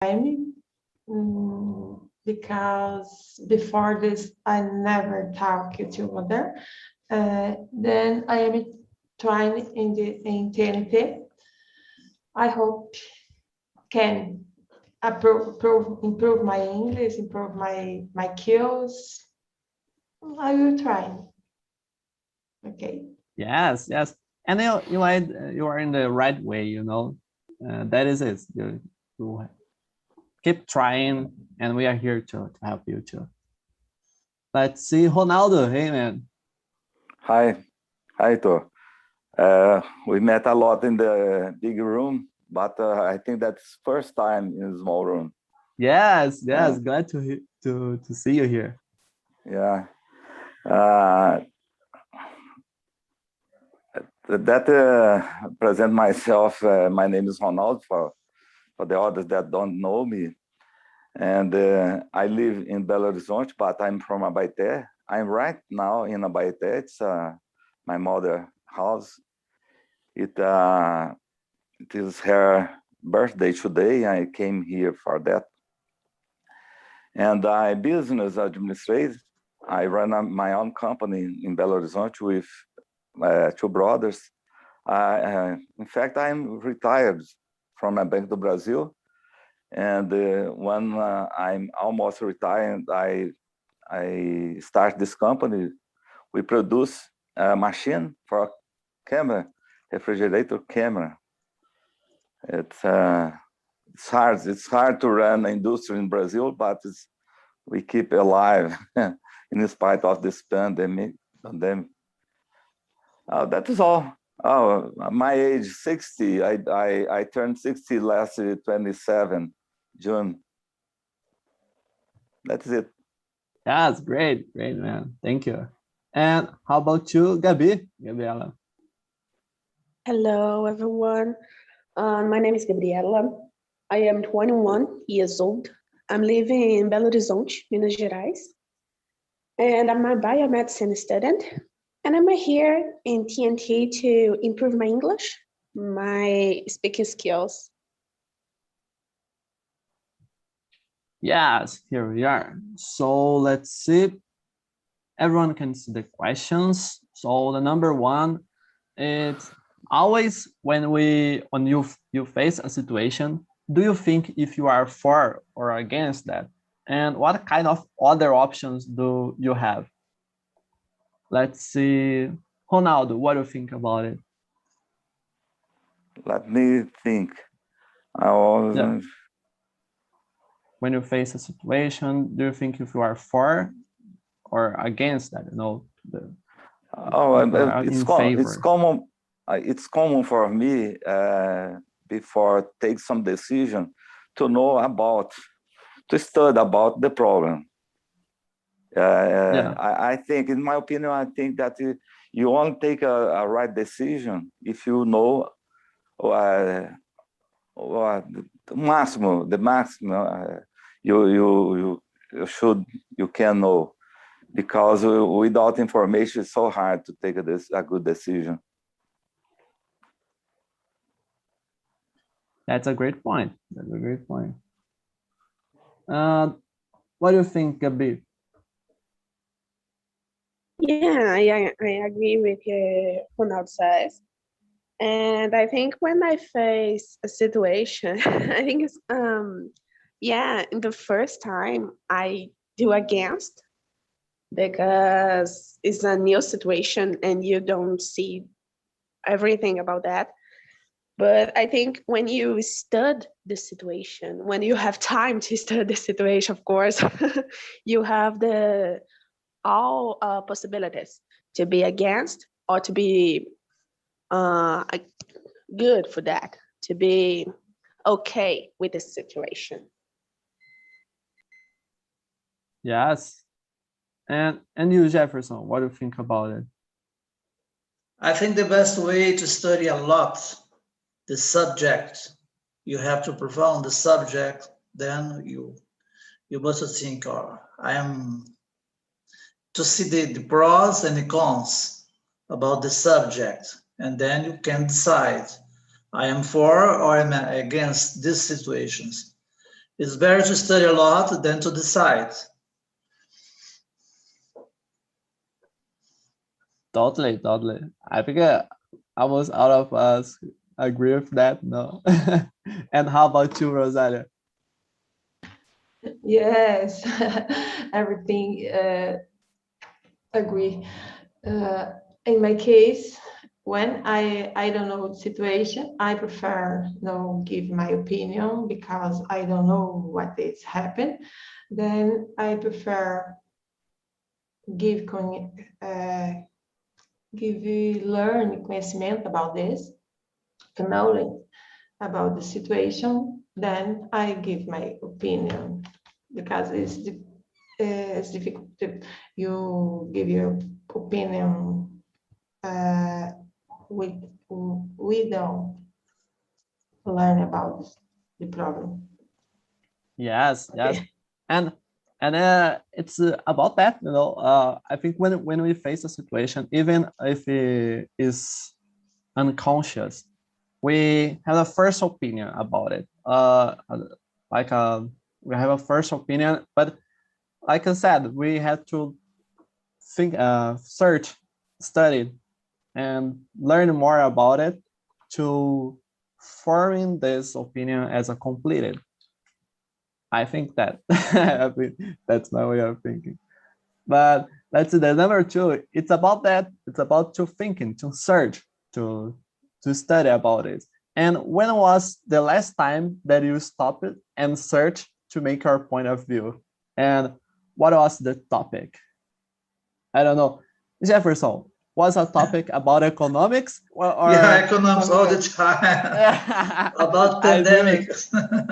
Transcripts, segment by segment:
time, because before this I never talked to mother. Then I am trying in TNT. I hope can improve my English, improve my skills. I will try. Okay. Yes, yes. And you are in the right way, you know. That is it. You keep trying, and we are here to help you too. Let's see, Ronaldo. Hey, man. Hi, Heitor. We met a lot in the big room, but I think that's first time in a small room. Yes, yes. Glad to see you here. Yeah. Present myself. My name is Ronaldo for the others that don't know me. And I live in Belo Horizonte, but I'm from Abaeté. I'm right now in Abaeté. It's my mother's house. It is her birthday today. I came here for that. And I business administrator. I run my own company in Belo Horizonte with two brothers. In fact, I'm retired from a Banco do Brasil. And when I'm almost retired, I start this company. We produce a machine for camera, refrigerator camera. It's hard. It's hard to run an industry in Brazil, but we keep alive in spite of this pandemic. That is all. Oh, my age 60. I turned 60 last 27 June. That's it. That's great, man. Thank you. And how about you, Gabriela? Hello, everyone. My name is Gabriela. I am 21 years old. I'm living in Belo Horizonte, Minas Gerais. And I'm a biomedicine student. And I'm here in TNT to improve my English, my speaking skills. Yes, here we are. So let's see. Everyone can see the questions. So the number one, it's always when you face a situation, do you think if you are for or against that? And what kind of other options do you have? Let's see. Ronaldo, what do you think about it? Let me think. When you face a situation, do you think if you are for or against that? It's common for me before take some decision to study about the problem. I think, in my opinion, I think that you only take a right decision if you know the maximum you can know, because without information it's so hard to take a good decision. That's a great point. What do you think, Gabi? Yeah, I agree with Ronaldo says. And I think when I face a situation, I think it's, in the first time I do against, because it's a new situation and you don't see everything about that. But I think when you study the situation, when you have time to study the situation, of course, you have all possibilities to be against or to be good for that, to be okay with the situation. Yes. And you, Jefferson, what do you think about it? I think the best way to study a lot the subject, you have to profound the subject, then you must think, I am to see the pros and the cons about the subject, and then you can decide, I am for or am against these situations. It's better to study a lot than to decide. Totally. I think almost all of us agree with that. No. And how about you, Rosalia? Yes, everything agree. In my case, when I don't know the situation, I prefer no give my opinion because I don't know what is happen. Then I prefer give learn conhecimento about this, knowledge about the situation. Then I give my opinion because it's difficult to you give your opinion with we don't learn about the problem. Yes. Okay. And it's about that, you know. I think when we face a situation, even if it is unconscious, we have a first opinion about it. Like we have a first opinion, but like I said, we have to think, search, study, and learn more about it to forming this opinion as a completed. I think that I think that's my way of thinking. But let's see the number two. It's about that. It's about to thinking, to search, to study about it. And when was the last time that you stopped and searched to make your point of view? And what was the topic? I don't know. Jefferson, was a topic about economics or Yeah, economics all the something time. About I knew pandemic. it.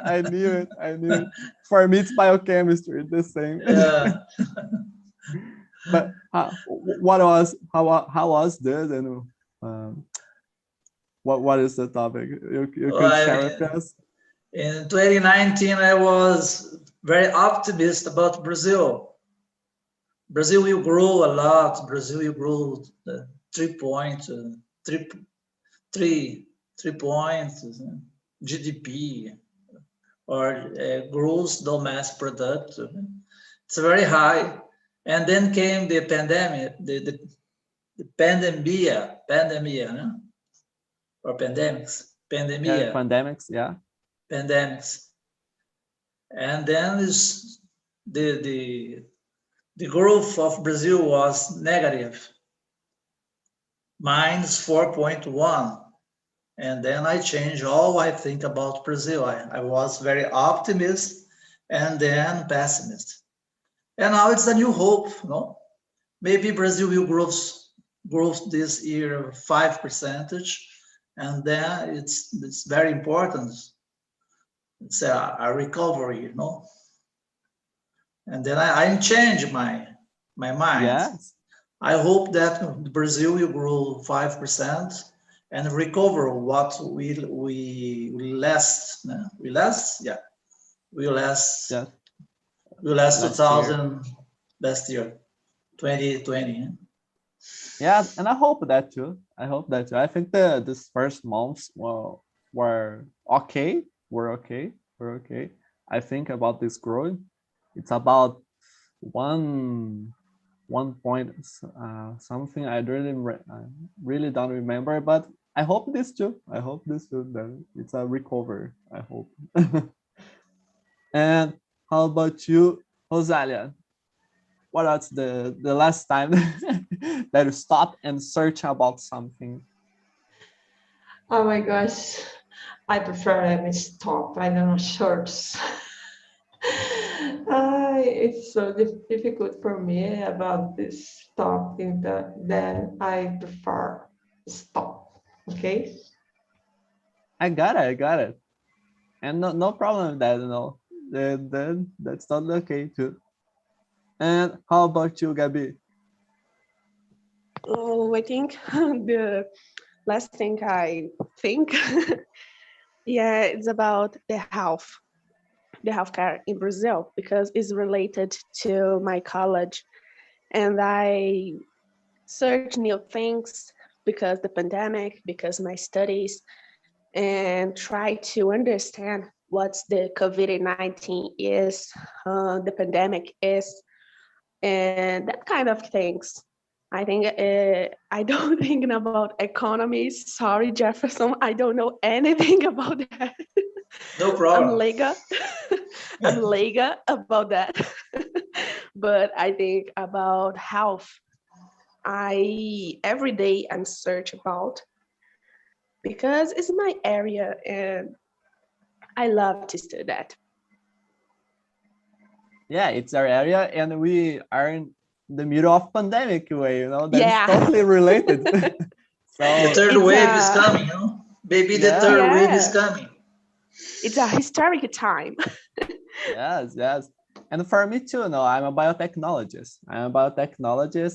I knew it. For me, it's biochemistry, the same. Yeah. But how was this, and what is the topic you could share with us? In 2019, I was very optimistic about Brazil. Brazil will grow a lot. Brazil will grow 3 points GDP or gross domestic product. It's very high. And then came the pandemic, the pandemia, no? Or pandemics, Yeah, pandemics, yeah. pandemics. And then is the growth of Brazil was negative, minus 4.1. And then I changed all I think about Brazil. I was very optimist and then pessimist. And now it's a new hope, no? Maybe Brazil will grow this year 5%, and then it's very important. It's a recovery, you know. And then I changed my mind. Yes. I hope that Brazil will grow 5% and recover what we last. We last, yeah. We last. Yeah. We last Last 2000 last year, 2020. Yes, and I hope that too. I think this first months were okay. We're okay. I think about this growth. It's about one point something I really don't remember, but I hope this too. That it's a recovery. I hope. And how about you, Rosalia? What was the last time that you stopped and search about something? Oh my gosh, I prefer them stop. I don't know shorts. It's so difficult for me about this stopping. Then I prefer stop. Okay. I got it, and no problem with that. You know, then that's totally okay too. And how about you, Gabi? Oh, I think the last thing I think, yeah, it's about the healthcare in Brazil, because it's related to my college, and I search new things because the pandemic, because my studies, and try to understand what the COVID-19 is, the pandemic is, and that kind of things. I think I don't think about economy. Sorry, Jefferson, I don't know anything about that. No I'm problem. lega. I'm lega about that. But I think about health. Every day I'm search about, because it's my area and I love to study that. Yeah, it's our area, and we are in the middle of pandemic way, that's Yeah. totally related. So The third It's wave is a- coming, huh? Baby, the Yeah. third wave is Yeah. coming. It's a historic time. yes. And for me too, I'm a biotechnologist.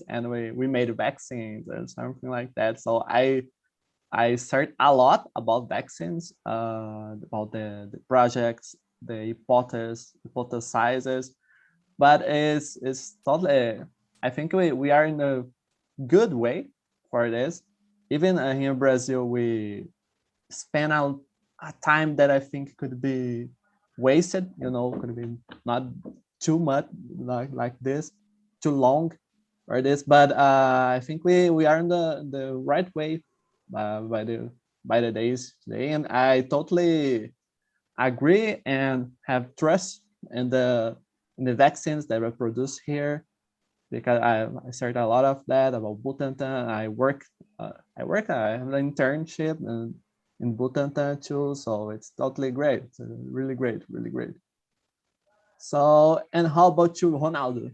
And we made vaccines and something like that. So I searched a lot about vaccines, about the projects, the hypothesizes, but it's totally, I think we are in a good way for this. Even here in Brazil, we spend a time that I think could be wasted, could be not too much like this, too long or this, but I think we are in the right way by the days today, and I totally agree and have trust in the vaccines that were produced here, because I started a lot of that about Butantan. I have an internship in Butantan too, so it's totally great. It's really great, really great. So, and how about you, Ronaldo?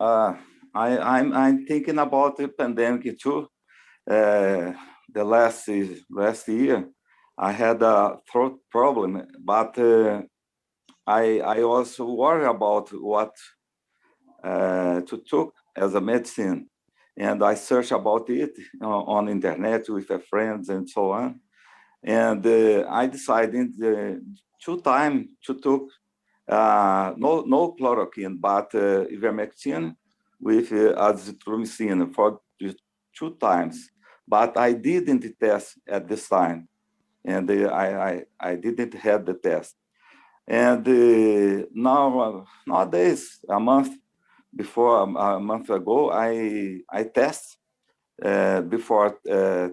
I'm thinking about the pandemic too. The last year, I had a throat problem, but I also worry about what to take as a medicine, and I search about it on internet with friends and so on. And I decided 2 times to take no chloroquine, but ivermectin with azithromycin for 2 times. But I didn't test at this time, and I didn't have the test. And nowadays, a month ago, I test before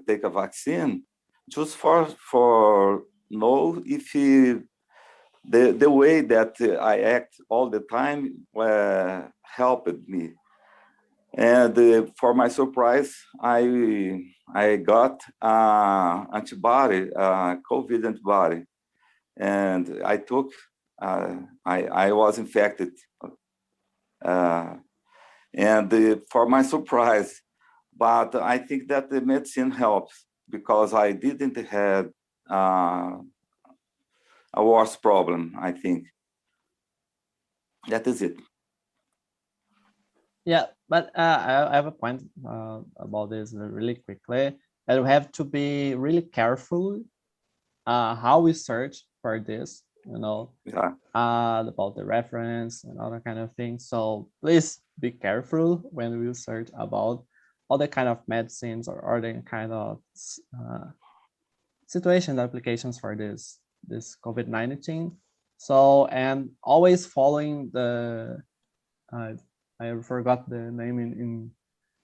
take a vaccine, just for know if the way that I act all the time helped me. And for my surprise, I got antibody, COVID antibody, and I took. I was infected, and for my surprise, but I think that the medicine helps because I didn't have a worse problem. I think that is it. Yeah, but I have a point about this really quickly. That we have to be really careful how we search for this, Yeah. about the reference and other kind of things. So please be careful when we search about other kind of medicines or other kind of situation applications for this COVID-19. So, and always following the I forgot the name in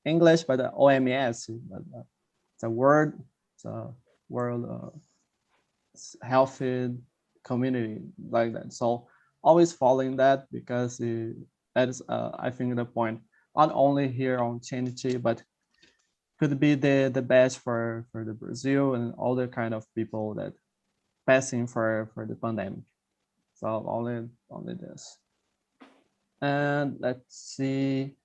English, but the OMS, it's a word, it's a World Healthy Community, like that. So always following that, because that is, I think, the point, not only here on Trinity, but could be the best for the Brazil and all the kind of people that passing for the pandemic. So only this. And let's see.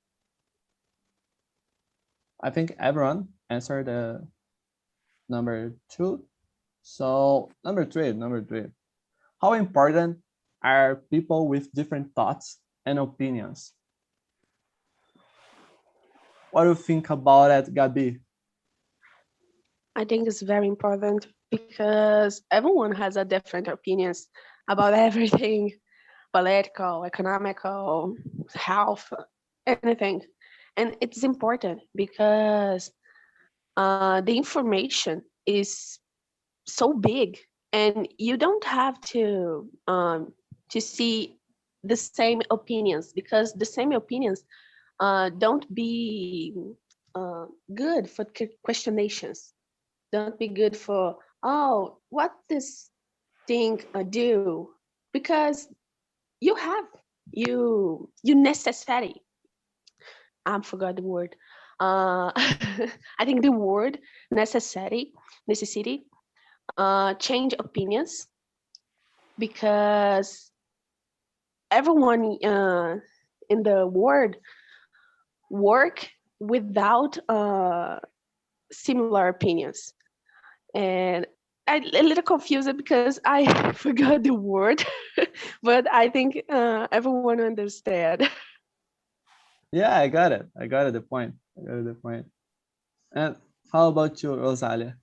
I think everyone answered the number 2. So number three. How important are people with different thoughts and opinions? What do you think about it, Gabi? I think it's very important because everyone has a different opinions about everything, political, economical, health, anything. And it's important because the information is so big and you don't have to see the same opinions, because the same opinions don't be good for questionations, don't be good for, oh, what this thing do, because you necessary, I forgot the word, I think the word necessity change opinions, because everyone in the world work without similar opinions. And I'm a little confused because I forgot the word, but I think everyone understand. Yeah, I got it. I got it. The point. I got it, the point. And how about you, Rosalia?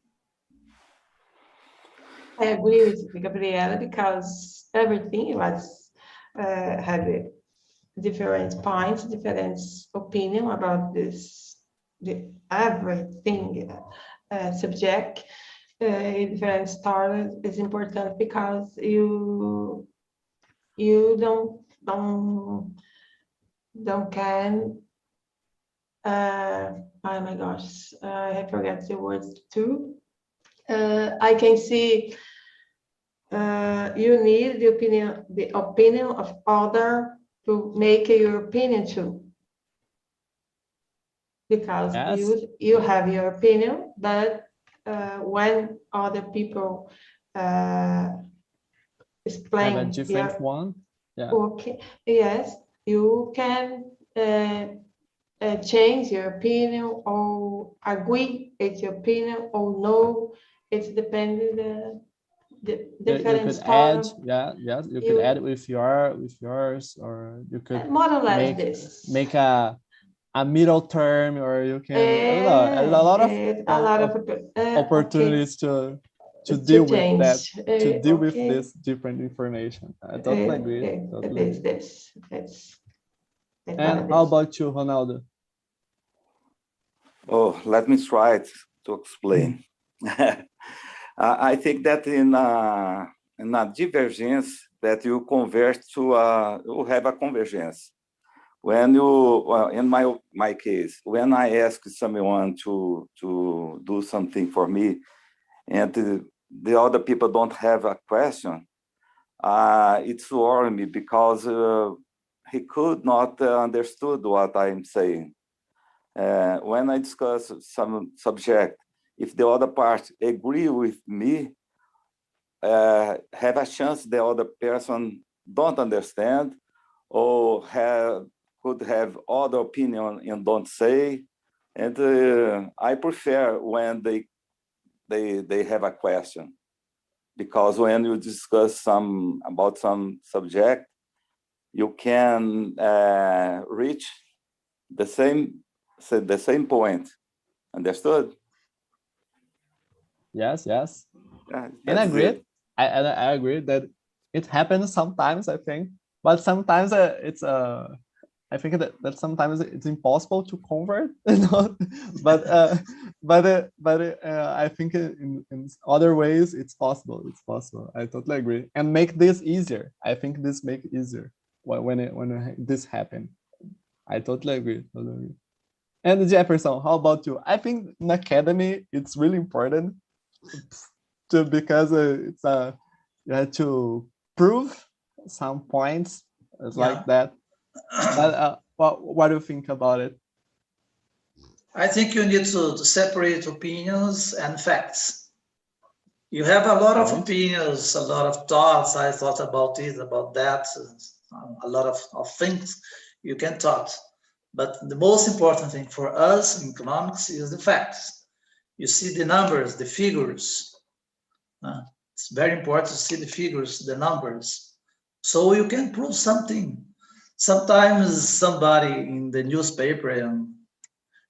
I agree with Gabriela because everything was had different points, different opinion about this, everything subject. Different stories is important because you don't can oh my gosh, I forget the words too. I can see you need the opinion of other to make your opinion too, because Yes. you have your opinion, but when other people explain Have a different one. Yeah. okay, yes, you can change your opinion or agree with your opinion or no. It's depending the You different could style. add, yes, you could add with yours, or you could more or less this. make a middle term, or you can, I don't know, a lot of opportunities to deal with change. that, to deal with Okay. this different information. I totally agree. Totally agree. That's And how about you, Ronaldo? Oh, let me try to explain. I think that in a divergence that you convert to you have a convergence. When you, in my case, when I ask someone to do something for me, and the other people don't have a question, it's worrying me because he could not understood what I'm saying. When I discuss some subject, if the other part agree with me, have a chance the other person don't understand, or could have other opinion and don't say. And I prefer when they have a question, because when you discuss about some subject, you can reach the same point. Understood? Yes. Yeah, And I that's agree. it. I agree that it happens sometimes, I think, but sometimes it's I think that sometimes it's impossible to convert, you know? but I think in other ways it's possible. It's possible. I totally agree. And make this easier. I think this make it easier when this happen. I totally agree. Totally agree. And Jefferson, how about you? I think in academy it's really important because it's you have to prove some points. It's like that. But what do you think about it? I think you need to separate opinions and facts. You have a lot of opinions, a lot of thoughts. I thought about this, about that, a lot of things you can talk. But the most important thing for us in economics is the facts. You see the numbers, the figures. It's very important to see the figures, the numbers, so you can prove something. Sometimes somebody in the newspaper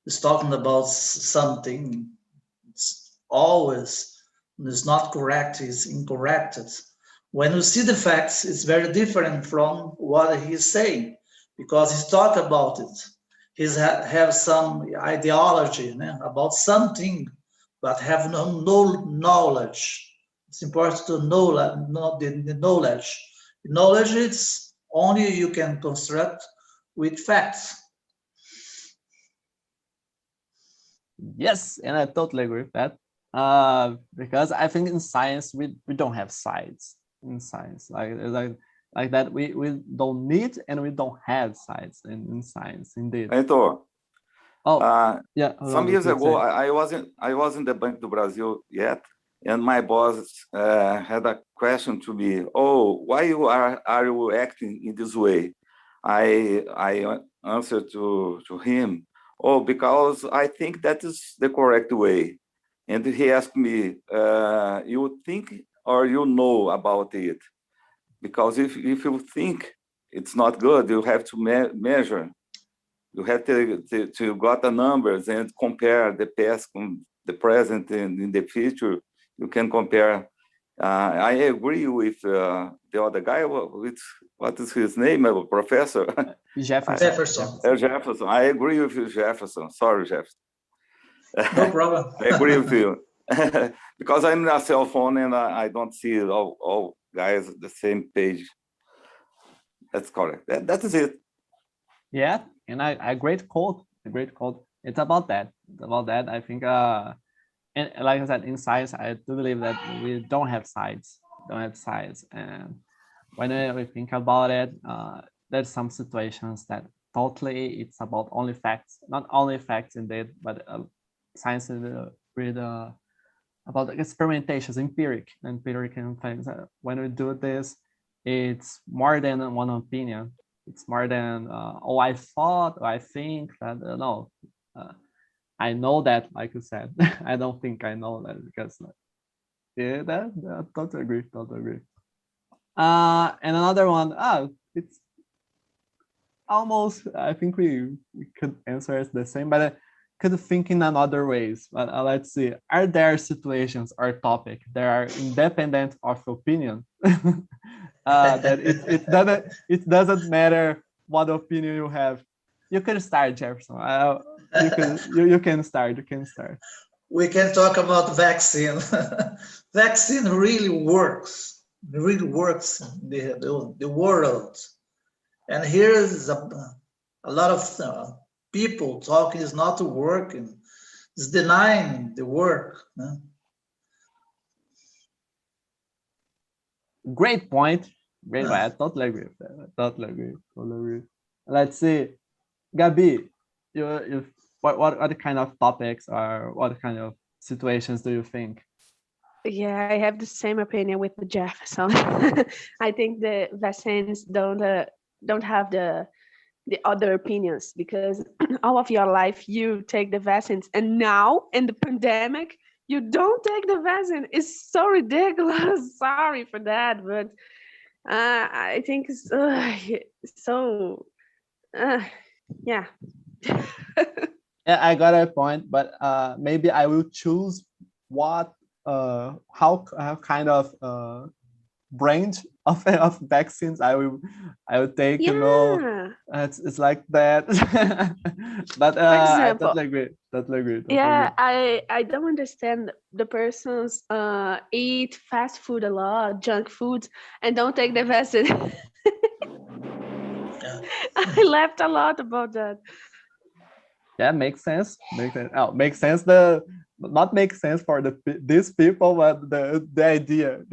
is talking about something. It's always, it's not correct, it's incorrect. When you see the facts, it's very different from what he's saying, because he's talking about it. He's have some ideology about something, but have no knowledge It's important to know the knowledge. Knowledge is only you can construct with facts. Yes, and I totally agree with that. Because I think in science we don't have sides in science like that. We don't need and we don't have sides in science indeed. Heitor, Yeah. some years ago, I was in the Banco do Brasil yet, and my boss had a question to me. Oh, why are you acting in this way? I answered to him, oh, because I think that is the correct way. And he asked me, you think or you know about it? Because if you think it's not good, you have to measure. You have to got the numbers and compare the past, the present, and in the future. You can compare. I agree with the other guy. What is his name? A professor? Jefferson. Jefferson. I agree with you, Jefferson. Sorry, Jefferson. No problem. I agree with you. Because I'm in a cell phone and I don't see all guys the same page. That's correct. That is it. Yeah, and a great quote. It's about that. I think and like I said, in science, I do believe that we don't have sides. And when we think about it, there's some situations that totally it's about only facts, not only facts indeed, but science is really about experimentations, empirical things. When we do this, it's more than one opinion. It's more than oh, I thought, or I think that no. I know that, like you said. I don't think I know that because yeah, that totally agree. And another one, it's almost, I think we could answer it the same, but I could think in another ways. But let's see, are there situations or topic that are independent of opinion? That it doesn't matter what opinion you have. You can start, Jefferson. You can start. We can talk about vaccine. Vaccine really works. It really works in the world. And here is a lot of people talking is not working. It's denying the work. Great point. I totally agree with that. Totally agree. Let's see, Gabi, what kind of topics or what kind of situations do you think? Yeah, I have the same opinion with the Jefferson. I think the vaccines don't have the other opinions, because all of your life you take the vaccines, and now in the pandemic you don't take the vaccine. It's so ridiculous. Sorry for that, but I think it's so yeah. Yeah, I got a point, but maybe I will choose what how kind of branch of vaccines I will take. Yeah. You know, it's like that. But I totally agree. Yeah, I don't understand the persons eat fast food a lot, junk food, and don't take the vaccine. I laughed a lot about that. Yeah, makes sense. Oh, makes sense. Not make sense for these people, but the idea.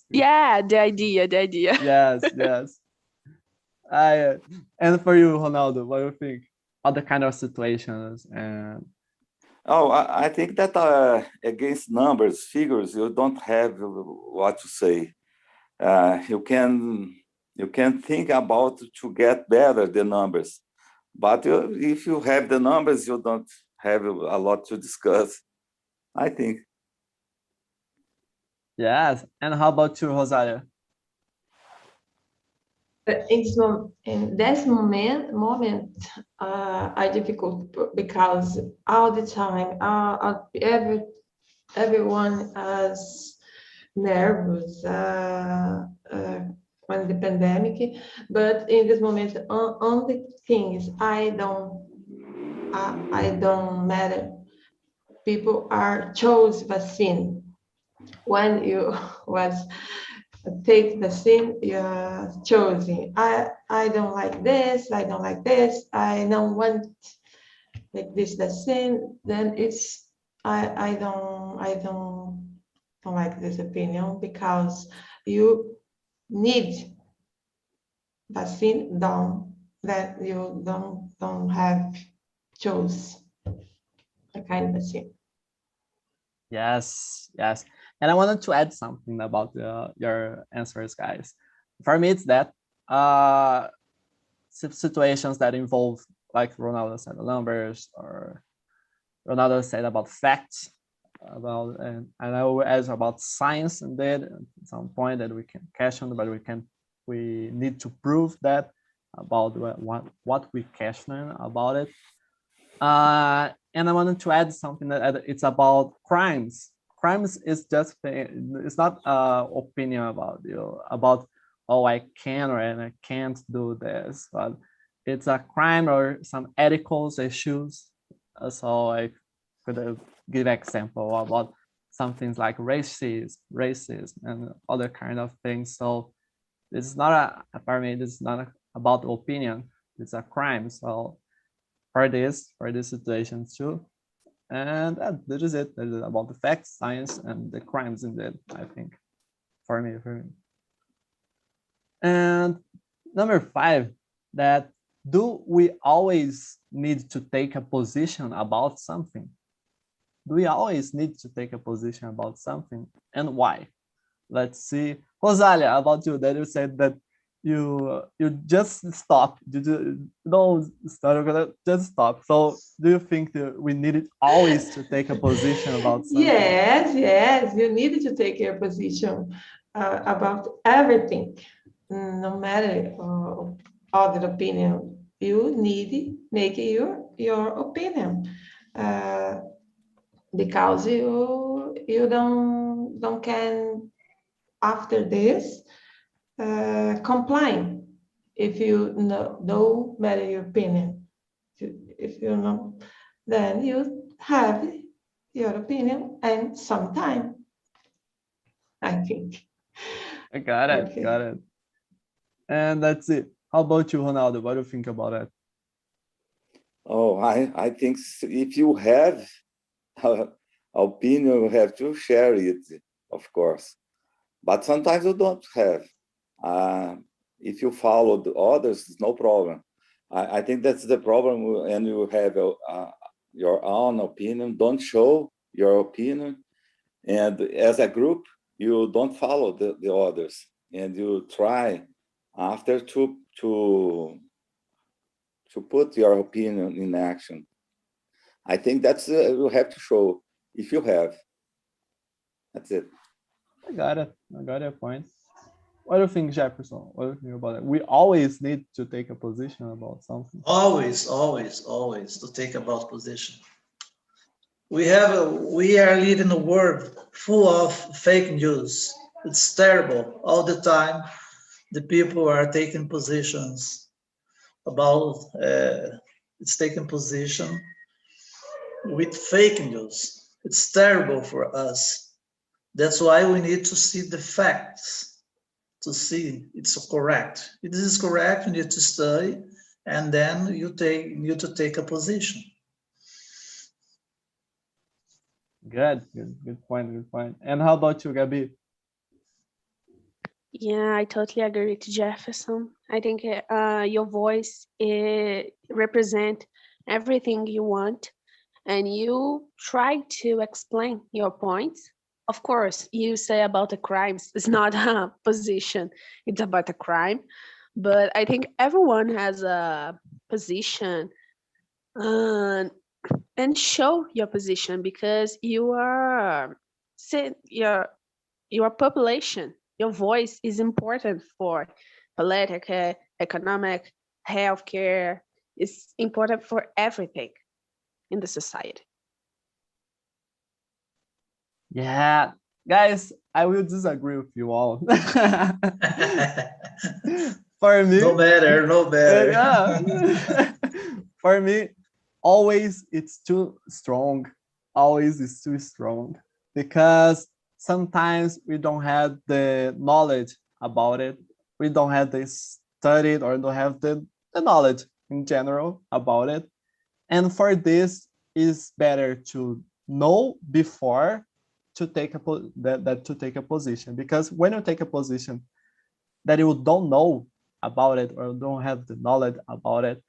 Yeah, the idea. Yes. And for you, Ronaldo, what do you think? Other kind of situations and. Oh, I think that against numbers, figures, you don't have what to say. You can think about to get better the numbers, but if you have the numbers, you don't have a lot to discuss, I think. Yes, and how about you, Rosario? In this moment, I difficult because all the time, everyone is nervous when the pandemic. But in this moment, only things I don't matter. People are chose vaccine. when you was take the scene you're choosing. I don't like this, I don't like this, I don't want like this the scene, then it's I don't like this opinion, because you need the scene done that you don't have chose a kind of scene. Yes, yes. And I wanted to add something about your answers, guys. For me, it's that situations that involve, like Ronaldo said, the numbers, or Ronaldo said about facts, about, and I know as about science, and that at some point that we can question, but we need to prove that about what we question about it. And I wanted to add something that it's about crimes. Crimes is just, it's not opinion about you, about, oh, I can or I can't do this, but it's a crime or some ethical issues. So I could give example about some things like racism and other kind of things. So this is not for me, this is not about opinion, it's a crime. So for this situation too. And that is it. That is about the facts, science, and the crimes in that, I think, for me. And number 5, that do we always need to take a position about something? Do we always need to take a position about something, and why? Let's see. Rosalia, about you, that you said that you just stop. Don't start, just stop. So do you think that we needed always to take a position about something? Yes, you need to take your position about everything, no matter other opinion. You need make your opinion, because you don't can after this comply if you know matter your opinion. If you know, then you have your opinion, and sometime I think. I got it. Okay. Got it. And that's it. How about you, Ronaldo? What do you think about it? Oh, I think if you have an opinion, you have to share it, of course. But sometimes you don't have. If you follow the others, no problem. I think that's the problem, and you have your own opinion. Don't show your opinion, and as a group, you don't follow the others, and you try after to put your opinion in action. I think that's you have to show if you have. That's it. I got it. I got your point. What do you think, Jefferson? What do you think about it? We always need to take a position about something. Always to take about position. We are living a world full of fake news. It's terrible. All the time, the people are taking positions about it's taking position with fake news. It's terrible for us. That's why we need to see the facts to see it's correct. If this is correct, you need to study, and then you need to take a position. Good point. And how about you, Gabi? Yeah, I totally agree with Jefferson. I think your voice represent everything you want, and you try to explain your points. Of course, you say about the crimes, it's not a position, it's about a crime. But I think everyone has a position, and show your position, because you are your population. Your voice is important for political, economic, healthcare. It's important for everything in the society. Yeah, guys, I will disagree with you all. For me, No better. yeah. For me, always it's too strong. Always is too strong, because sometimes we don't have the knowledge about it. We don't have the study or don't have the knowledge in general about it. And for this, it's better to know before to take to take a position, because when you take a position that you don't know about it or don't have the knowledge about it,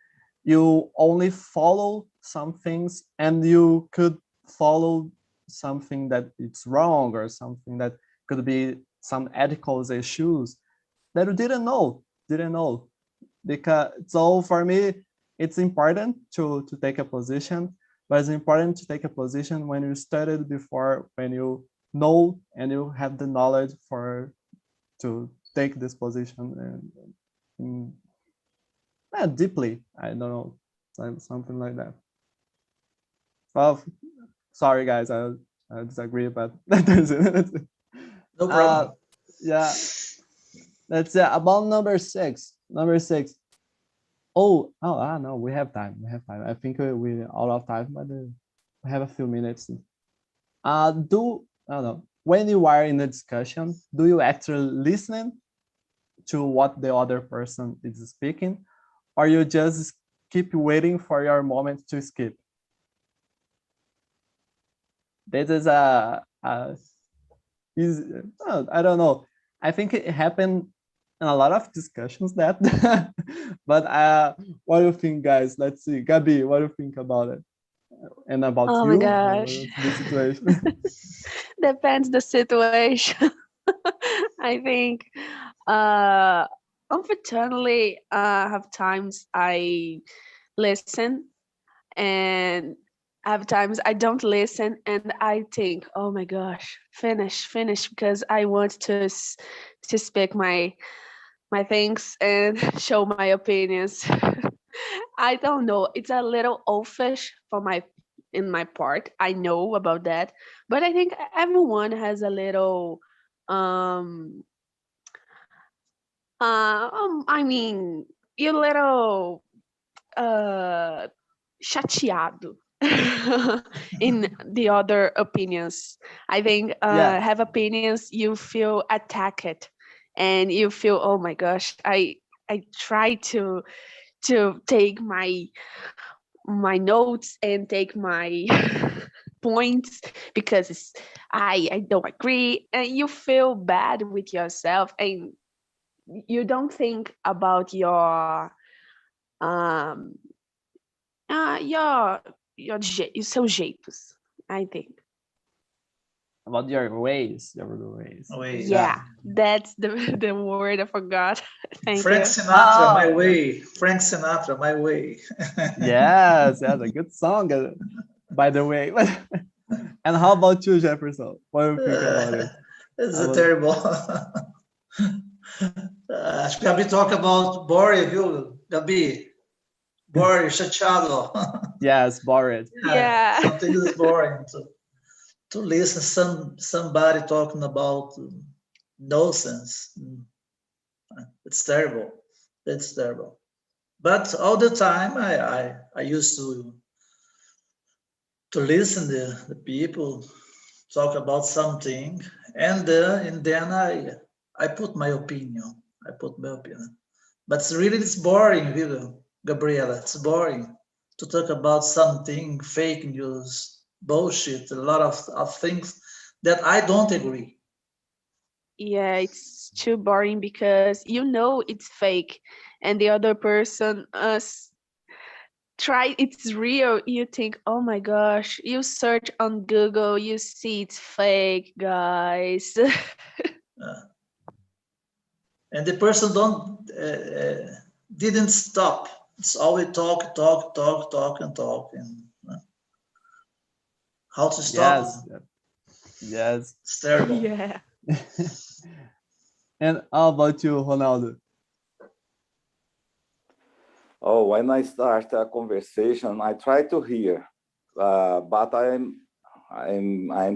you only follow some things, and you could follow something that it's wrong, or something that could be some ethical issues that you didn't know. Because so for me, it's important to take a position, but it's important to take a position when you studied before, when you know and you have the knowledge to take this position and deeply. I don't know, something like that. Well, sorry guys, I disagree, but that's it. No problem. Yeah, that's it. About number six. Oh, no, we have time. I think we all of time, but we have a few minutes. I don't know, when you are in a discussion, do you actually listen to what the other person is speaking, or you just keep waiting for your moment to skip? This is I don't know. I think it happened in a lot of discussions that, but what do you think, guys? Let's see. Gabi, what do you think about it? And about Oh you? my gosh. The situation. Depends the situation. I think unfortunately have times I listen, and have times I don't listen, and I think, oh my gosh, finish, because I want to speak my things and show my opinions. I don't know. It's a little offish for in my part. I know about that, but I think everyone has a little um I mean, you little uh chateado in the other opinions. I think Yeah. have opinions, you feel attacked, and you feel, oh my gosh, I try to take my notes and take my points because I don't agree, and you feel bad with yourself, and you don't think about um your seus jeitos, I think. About your ways. Wait, Yeah, that's the the word I forgot. Thank Frank you. Sinatra, My Way. Frank Sinatra, My Way. Yes, a good song, by the way. And how about you, Jefferson? What do you think about it? It's a terrible. Acho que Gabi talk about boring, viu, Gabi? Boring, chateado. Yes, bored. Yeah. Something is boring to listen somebody talking about nonsense. It's terrible. It's terrible. But all the time, I used to listen the people talk about something, and then I put my opinion. But it's boring, really, Gabriela. It's boring to talk about something, fake news, bullshit, a lot of things that I don't agree. Yeah, it's too boring because you know it's fake, and the other person try it's real. You think, oh my gosh, you search on Google, you see it's fake, guys. And the person don't didn't stop. It's always talk, and talk, and how to stop Yes, them. yes. It's terrible. Yeah. And how about you, Ronaldo? Oh, when I start a conversation, I try to hear, but I'm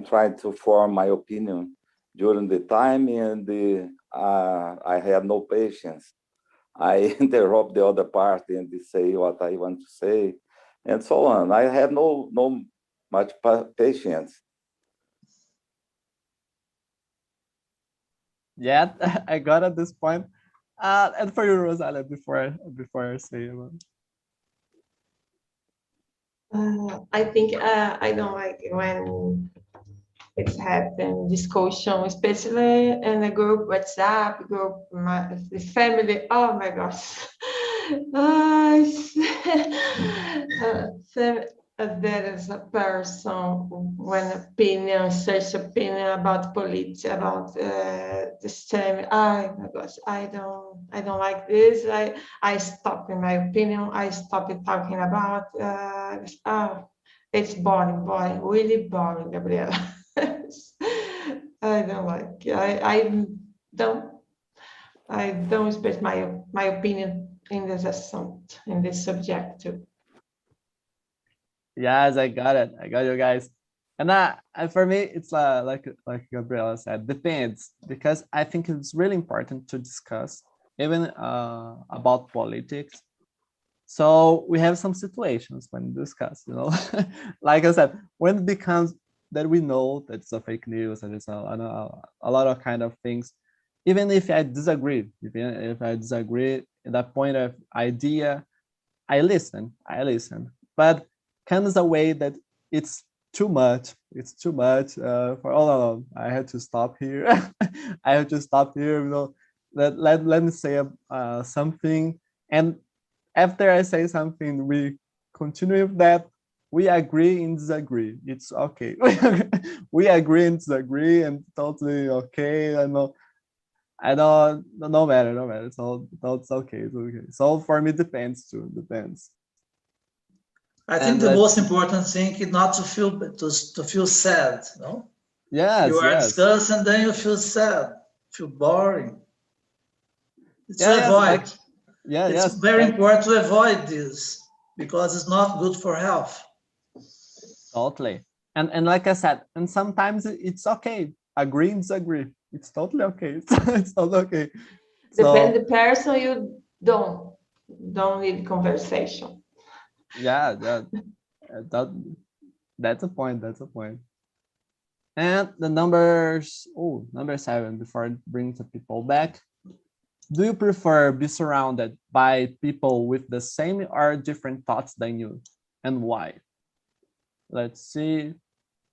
trying to form my opinion during the time, and I have no patience. I interrupt the other party and they say what I want to say, and so on. I have no much patience. yet. I got at this point. And for you, Rosalia, before I say I think I don't like when it's happened discussion, especially in a group, WhatsApp group, the family. Oh my gosh. So, there is a person when opinion, such opinion about politics, about the same. Oh my gosh, I don't like this. I stop in my opinion. I stop talking about. It's boring, really boring, Gabriela. I don't like. Don't. I don't express my opinion in this assumption, in this subject too. yes, I got it. I got you guys. And for me, it's like Gabriela said, depends, because I think it's really important to discuss even about politics. So we have some situations when discuss, like I said, when it becomes that we know that it's a fake news and it's a lot of kind of things, even if I disagree, if I disagree in that point of idea, I listen, but comes a way that it's too much. It's too much for all along. I had to stop here. I have to stop here. Let me say something, and after I say something, we continue with that. We agree and disagree. It's okay. We agree and disagree, and totally okay. I don't. No matter. No matter. It's okay. It's okay. So for me, depends too. Depends. I think And the most let's. important thing is not to feel sad. No, you Yes. are Yes. discussing, and then you feel sad, feel boring. It's Yeah. to Yes. avoid. Like. Yeah. It's Yes. very Like. important to avoid this because it's not good for health. Totally. And like I said, and sometimes it's okay. Agree and disagree. It's totally okay. It's totally okay. Depend So the person, you don't need conversation. yeah, that that's a point. That's a point. And the numbers, number 7, before I bring the people back. Do you prefer be surrounded by people with the same or different thoughts than you? And why? Let's see.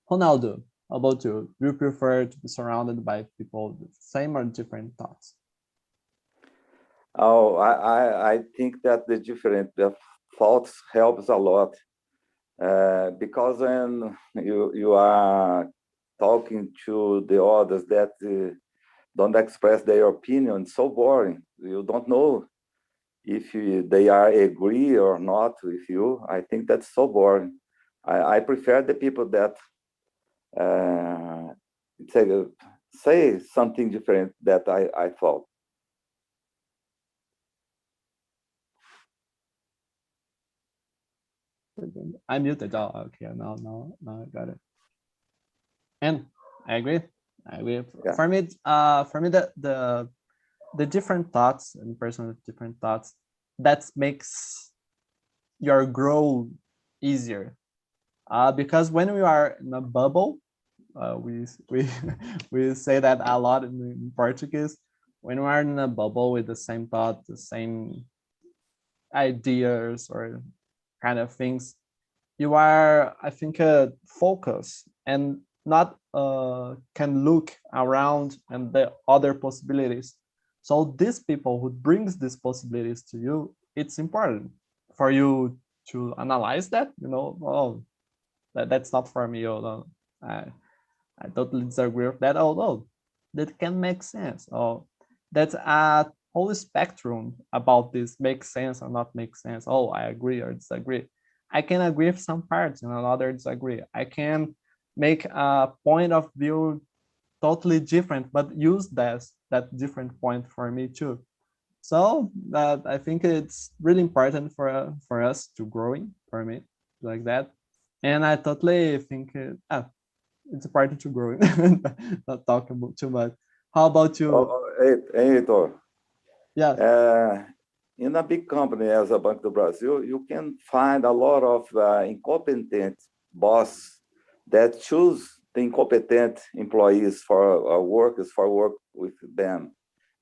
Ronaldo, how about you? Do you prefer to be surrounded by people with same or different thoughts? Oh, I think that the thoughts helps a lot because when you are talking to the others that don't express their opinion, it's so boring. You don't know if they are agree or not with you. I think that's so boring. I prefer the people that uh, say something different that I thought. I muted. Oh, okay. Now I got it. And I agree. I agree. Yeah. For me, the different thoughts and person with different thoughts, that makes your growth easier. Because when we are in a bubble, we we say that a lot in Portuguese. When we are in a bubble with the same thought, the same ideas or kind of things, you are, I think, focused and not can look around and the other possibilities. So these people who brings these possibilities to you, it's important for you to analyze that. Oh, that's not for me. Oh, no, I totally disagree with that. Although that can make sense. Oh, that's a whole spectrum about this makes sense or not make sense. Oh, I agree or disagree. I can agree with some parts and another disagree. I can make a point of view totally different, but use that different point for me too. So that I think it's really important for us to growing for me like that. And I totally think it's important to grow. Not talking about too much. How about you? Heitor, Yeah. in a big company as a Banco do Brasil, you can find a lot of incompetent boss that choose the incompetent employees for workers for work with them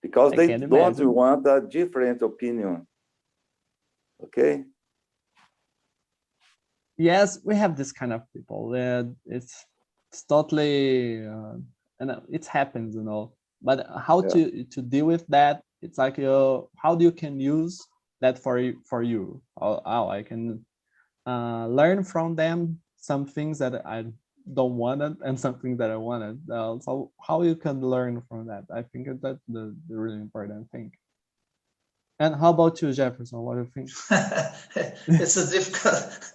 because I they can don't imagine. want a different opinion. Okay? Yes, we have this kind of people. It's totally, and it happens, you know. But how Yeah. to deal with that? It's like how do you can use that for you? How I can learn from them some things that I don't wanted and some things that I wanted. So how you can learn from that? I think that's the really important thing. And how about you, Jefferson? What do you think? It's a difficult,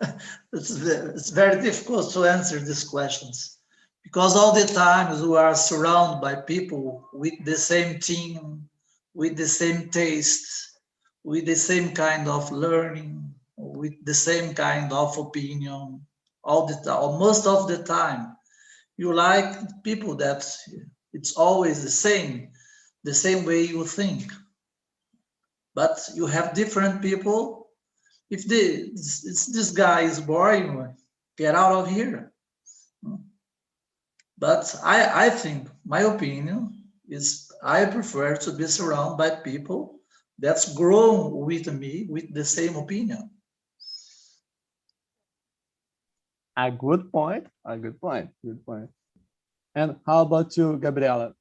it's very difficult to answer these questions because all the times we are surrounded by people with the same team, with the same taste, with the same kind of learning, with the same kind of opinion. All the time, or most of the time, you like people that it's always the same way you think. But you have different people. If this guy is boring, get out of here. But I think my opinion is I prefer to be surrounded by people that's grown with me with the same opinion. A good point. A good point. Good point. And how about you, Gabriela?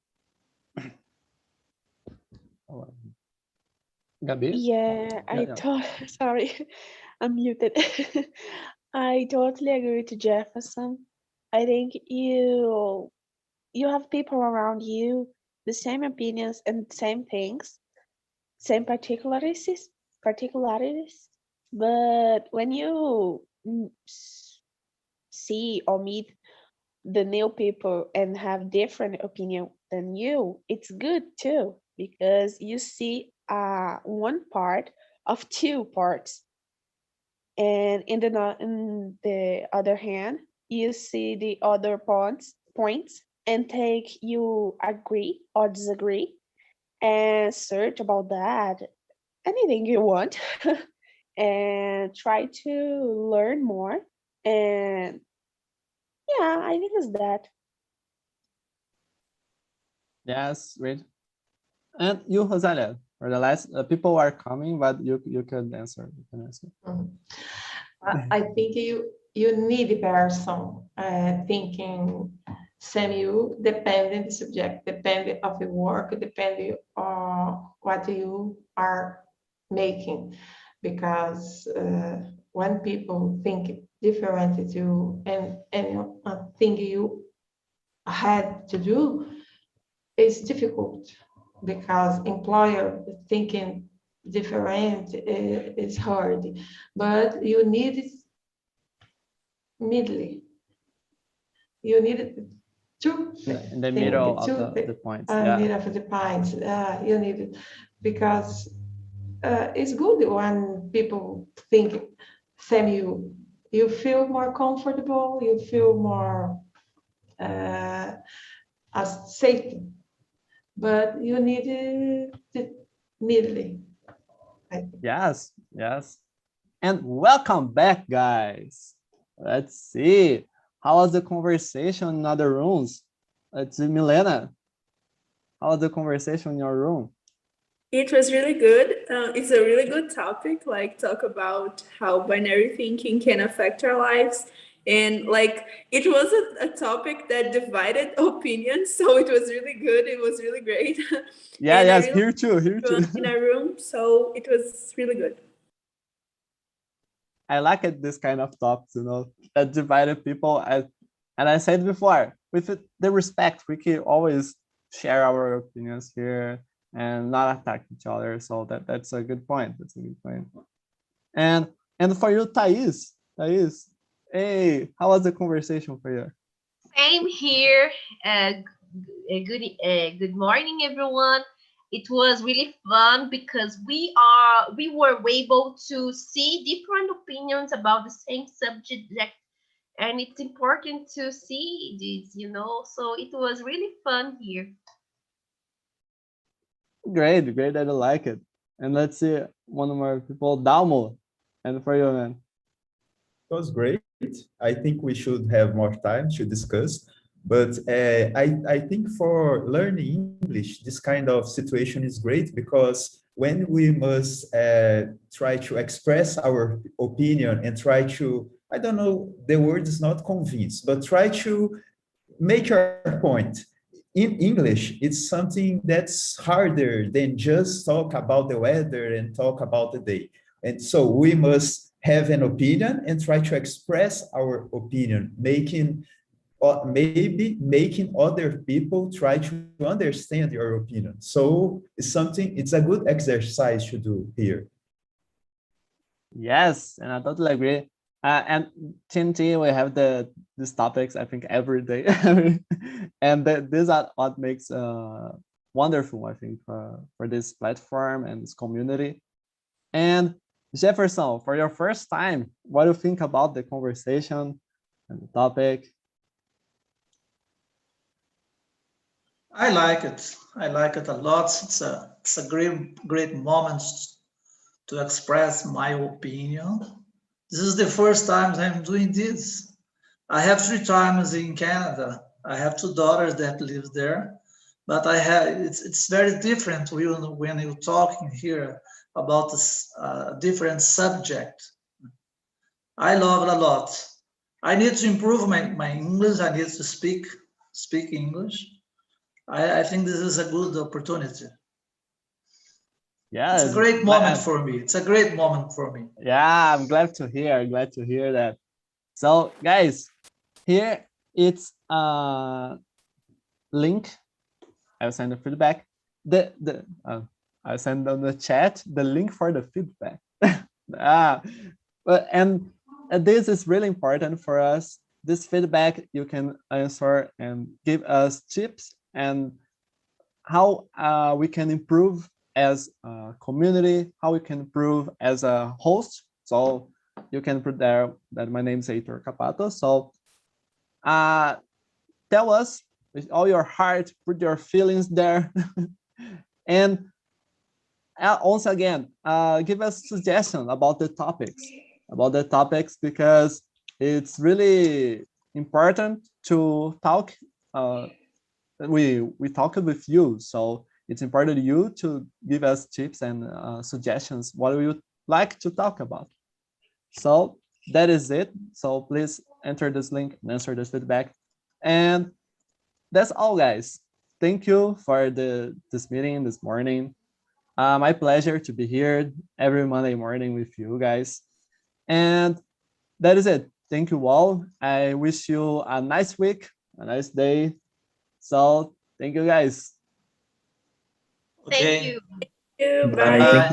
Gabi? Yeah, Yeah. sorry, I'm muted. I totally agree with Jefferson. I think you have people around you, the same opinions and same things, same particularities. But when you see or meet the new people and have different opinion than you, it's good too because you see one part of two parts, and in the other hand, you see the other points and take you agree or disagree and search about that anything you want and try to learn more. And yeah, I think it's that. Yes, great. And you, Rosalia, for the last people are coming, but you can answer. You can answer. I think you need a person thinking same you, depending the subject, depending of the work, depending on what you are making, because when people think different to you and thing you had to do, it's difficult because employer thinking different is hard, but you need it middle. You need two In the middle of the points. Yeah. middle of the points. You need it because it's good when people think same you. You feel more comfortable. You feel more as safety. But you need the middle. Yes, yes. And welcome back, guys. Let's see. How was the conversation in other rooms? Let's see, Milena. How was the conversation in your room? It was really good. It's a really good topic, like talk about how binary thinking can affect our lives. And like it was a topic that divided opinions, so it was really good. It was really great. Yeah, and yes, I really here too, here too. in a room, so it was really good. I like it, this kind of topics, you know, that divided people. And I said before, with the respect, we can always share our opinions here and not attack each other. So that's a good point. That's a good point. And for you, Thais, hey, how was the conversation for you? Same here. Good morning, everyone. It was really fun because we were able to see different opinions about the same subject, and it's important to see this, you know. So it was really fun here. Great, I like it. And let's see one more people, Dalmo, and for you, man. It was great. I think we should have more time to discuss, But I think for learning English, this kind of situation is great because when we must try to express our opinion and try to, I don't know, the word is not convince, but try to make your point. In English, it's something that's harder than just talk about the weather and talk about the day. And so we must have an opinion and try to express our opinion, making or maybe making other people try to understand your opinion. So it's a good exercise to do here. Yes, and I totally agree. And TNT, we have these topics, I think, every day. And these are what makes wonderful, I think, for this platform and this community. And Jefferson, for your first time, what do you think about the conversation and the topic? I like it. I like it a lot. It's a great moment to express my opinion. This is the first time I'm doing this. I have 3 times in Canada. I have 2 daughters that live there, but it's very different when you're talking here about this different subject. I love it a lot. I need to improve my English. I need to speak English. I think this is a good opportunity. Yeah, it's a great moment for me. It's a great moment for me. Yeah, I'm glad to hear that. So guys, here it's a link. I'll send the feedback. I'll send on the chat the link for the feedback. And this is really important for us. This feedback you can answer and give us tips and how we can improve as a community, how we can improve as a host. So you can put there that my name is Heitor Capato. So tell us with all your heart, put your feelings there. And once again, give us suggestions about the topics, because it's really important to talk. We talk with you, so it's important you to give us tips and suggestions. What would you like to talk about? So that is it. So please enter this link and answer this feedback. And that's all, guys. Thank you for this meeting this morning. My pleasure to be here every Monday morning with you guys. And that is it. Thank you all. I wish you a nice week, a nice day. So thank you, guys. Okay. Thank you. Bye. Thank you.